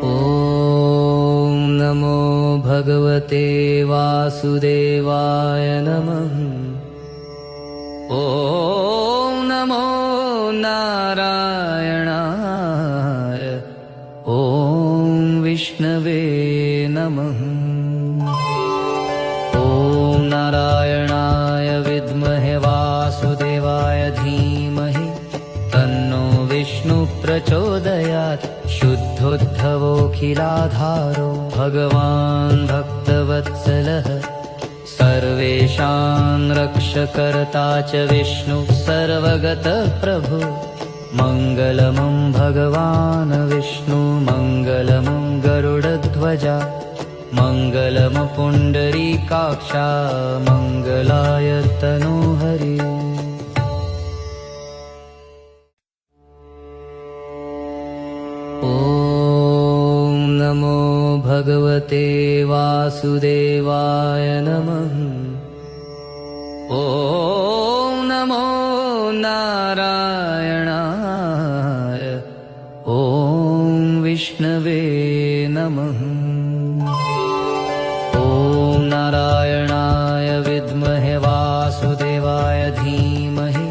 ॐ नमो भगवते वासुदेवाय नमः। ॐ नमो नारायणाय। ॐ विष्णवे नमः। ॐ नारायणाय विद्महे वासुदेवाय धीमहि तन्नो विष्णु प्रचोदयात्। शुद्धोद्धवोऽखिलाधारो भगवान् भक्तवत्सलः सर्वेषां रक्षकर्ता च विष्णु सर्वगतप्रभु। मङ्गलमं भगवान् विष्णु मङ्गलमं गरुडध्वजा मङ्गलमं पुण्डरीकाक्षा मङ्गलाय तनोहरि। ॐ नमो भगवते वासुदेवाय नमः। ॐ नमो नारायणाय। ॐ विष्णवे नमः। ॐ नारायणाय विद्महे वासुदेवाय धीमहि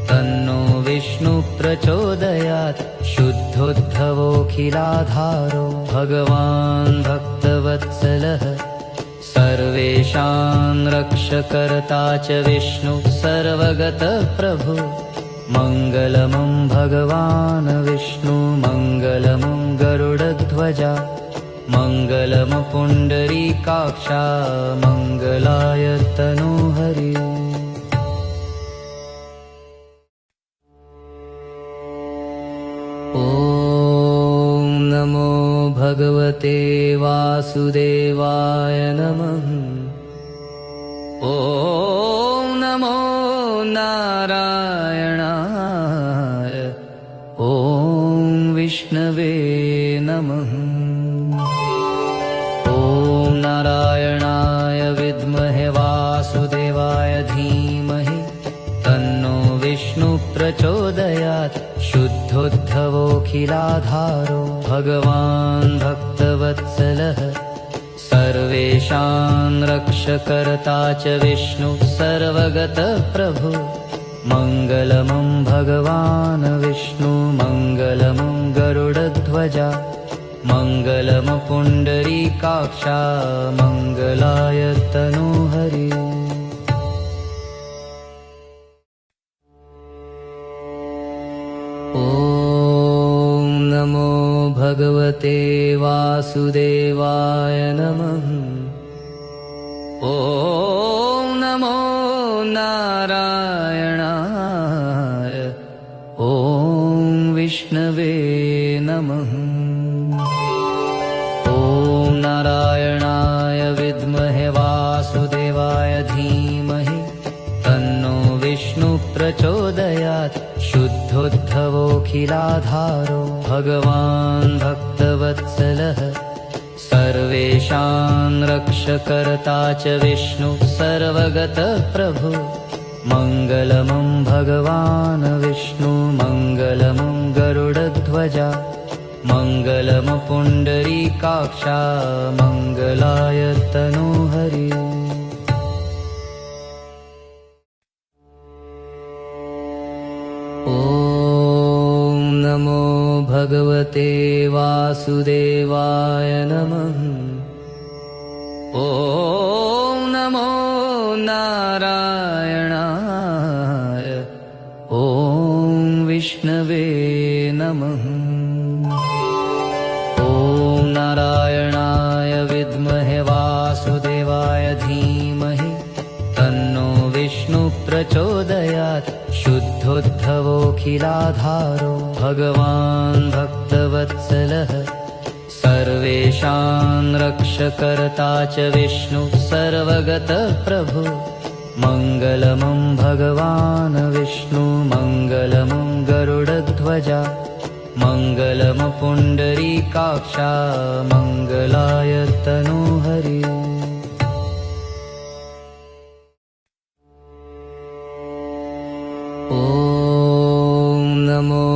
तन्नो विष्णु प्रचोदयात्। शुद्धोद्धवोऽखिलाधारो भगवान् भक्तवत्सलः सर्वेषां रक्षकर्ता च विष्णु सर्वगतप्रभु। मङ्गलमं भगवान् विष्णु मङ्गलमं गरुडध्वजा मङ्गलमं पुण्डरीकाक्षा मङ्गलाय तनोहरि। ॐ नमो भगवते वासुदेवाय नमः। ॐ नमो नारायणाय। ॐ विष्णवे नमः। ॐ नारायणाय विद्महे वासुदेवाय धीमहि तन्नो विष्णु प्रचोदयात्। शुद्धोद्धवोऽखिलाधारो भगवान् भक्तवत्सलः सर्वेषां रक्षकर्ता च विष्णु सर्वगतप्रभु। मङ्गलमं भगवान् विष्णु मङ्गलमं गरुडध्वजा मङ्गलमं पुण्डरीकाक्षा मङ्गलाय तनोहरि। ॐ नमो भगवते वासुदेवाय नमः। ॐ नमो नारायणाय। ॐ विष्णवे नमः। ॐ नारायणाय विद्महे वासुदेवाय धीमहि तन्नो विष्णु प्रचोदयात्। शुद्धोद्धवोऽखिलाधारो भगवान् भक्तवत्सलः सर्वेषां रक्षकर्ता च विष्णु सर्वगतप्रभु। मङ्गलमं भगवान् विष्णु मङ्गलमं गरुडध्वजा मङ्गलमं पुण्डरीकाक्षा मङ्गलाय तनोहरि। ॐ नमो भगवते वासुदेवाय नमः। ॐ नमो नारायणाय। ॐ विष्णवे नमः। ॐ नारायणाय विद्महे वासुदेवाय धीमहि तन्नो विष्णु प्रचोदयात्। शुद्धोद्धवोऽखिलाधारो भगवान् भक्तवत्सलः सर्वेषां रक्षकर्ता च विष्णु सर्वगतप्रभु। मङ्गलमं भगवान् विष्णु मङ्गलमं गरुडध्वजा मङ्गलमं पुण्डरीकाक्षा मङ्गलाय तनोहरि। ॐ नमो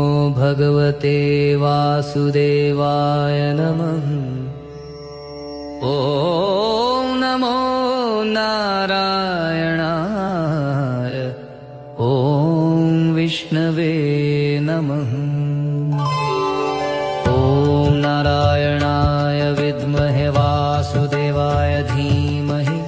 भगवते वासुदेवाय नमः। ॐ नमो नारायणाय। ॐ विष्णवे नमः। ॐ नारायणाय विद्महे वासुदेवाय धीमहि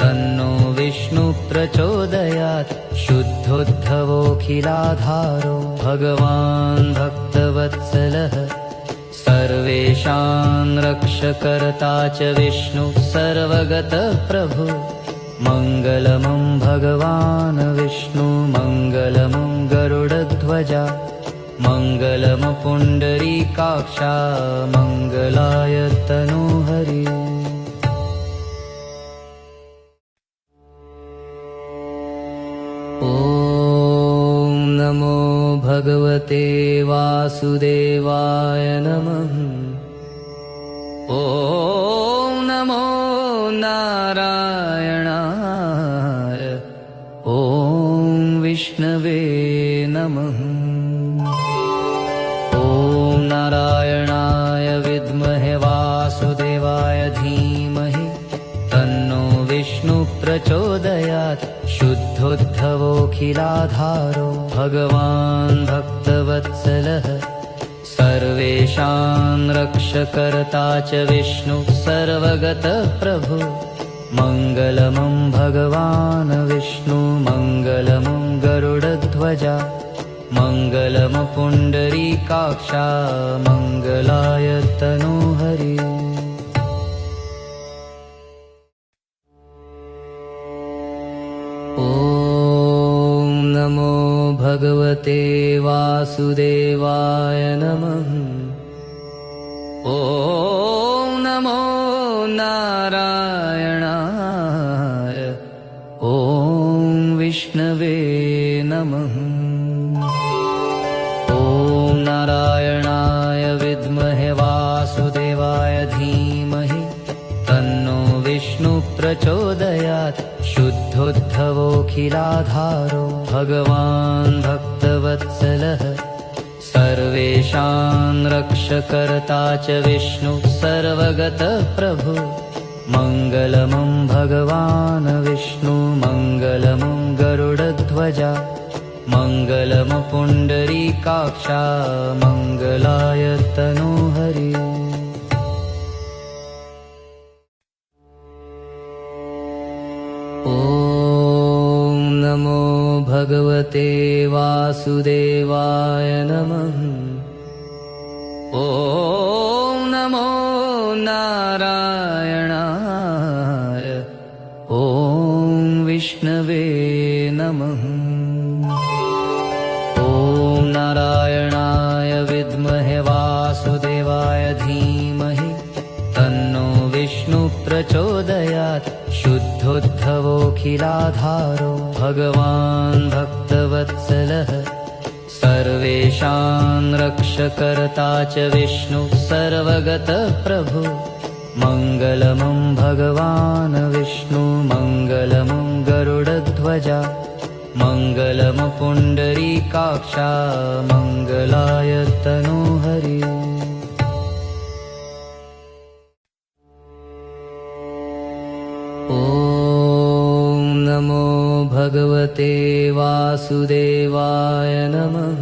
तन्नो विष्णु प्रचोदयात्। शुद्धोद्धवोऽखिलाधारो भगवान् भक्तवत्सलः सर्वेषां रक्षकर्ता च विष्णु सर्वगतः प्रभु। मङ्गलमं भगवान् विष्णु मङ्गलमं गरुडध्वजा मङ्गलम् पुण्डरीकाक्षा मङ्गलाय तनूहरि। ॐ नमो भगवते वासुदेवाय नमः। ॐ नमो नारायणाय। ॐ विष्णवे नमः। ॐ नारायणाय विद्महे वासुदेवाय धीमहि तन्नो विष्णु प्रचोदयात्। शुद्धोद्धवोऽखिलाधारो भगवान् भक्तवत्सलः सर्वेषां रक्षकर्ता च विष्णु सर्वगतः प्रभु। मङ्गलमं भगवान् विष्णु मङ्गलमं गरुडध्वजा मङ्गलम् पुण्डरीकाक्षा मङ्गलाय तनूहरि। ॐ नमो भगवते वासुदेवाय नमः। ॐ नमो नारायणाय। ॐ विष्णवे नमः। ॐ नारायणाय विद्महे वासुदेवाय धीमहि तन्नो विष्णु प्रचोदयात्। शुद्धोद्धवोऽखिलाधारो भगवान् भक्तवत्सलः सर्वेषां रक्षकर्ता च विष्णु सर्वगतः प्रभु। मङ्गलमं भगवान् विष्णु मङ्गलमं गरुडध्वजा मङ्गलम् पुण्डरीकाक्षा मङ्गलाय तनूहरि। ॐ नमो भगवते वासुदेवाय नमः। ॐ नमो नारायणाय। ॐ विष्णवे नमः। ॐ नारायणाय विद्महे वासुदेवाय धीमहि तन्नो विष्णु प्रचोदयात्। शुद्धोद्धवोऽखिलाधारो भगवान् भक्तवत्सलः सर्वेषां रक्षकर्ता च विष्णु सर्वगतः प्रभु। मङ्गलमं भगवान् विष्णु मङ्गलमं गरुडध्वजा मङ्गलम् पुण्डरीकाक्षा मङ्गलाय तनूहरि। ॐ नमो भगवते वासुदेवाय नमः।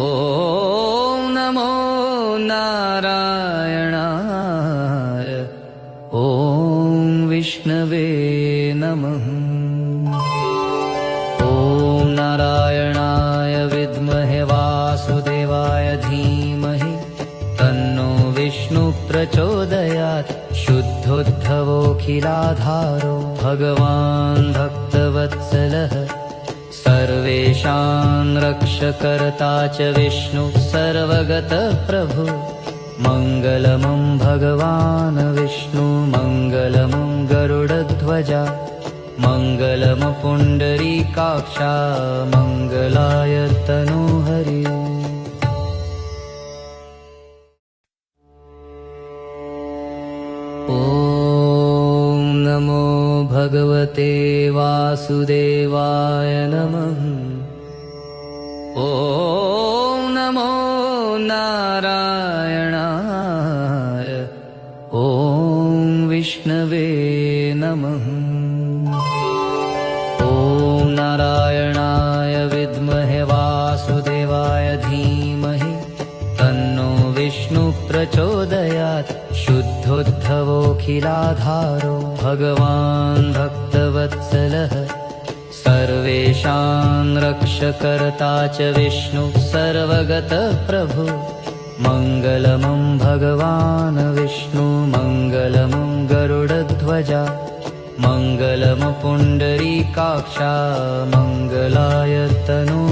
ॐ नमो नारायणाय। ॐ विष्णवे नमः। ॐ नारायणाय विद्महे वासुदेवाय धीमहि तन्नो विष्णु प्रचोदयात्। शुद्धोद्धवोऽखिलाधारो भगवान् भक्तवत्सलः सर्वेषां रक्षकर्ता च विष्णु सर्वगतः प्रभु। मङ्गलमं भगवान् विष्णु मङ्गलमं गरुडध्वजा मङ्गलम् पुण्डरीकाक्षा मङ्गलाय तनूहरि। ॐ नमो भगवते वासुदेवाय नमः। ॐ नारायणाय ॐ विष्णवे नमः। ॐ नारायणाय विद्महे वासुदेवाय धीमहि तन्नो विष्णु प्रचोदयात्। शुद्धोद्धवोऽखिलाधारो भगवान् भक्तवत्सलः सर्वेषां रक्षकर्ता च विष्णु सर्वगतः प्रभु। मङ्गलमं भगवान् विष्णु मङ्गलमं गरुडध्वजा मङ्गलम् पुण्डरीकाक्षा मङ्गलाय तनू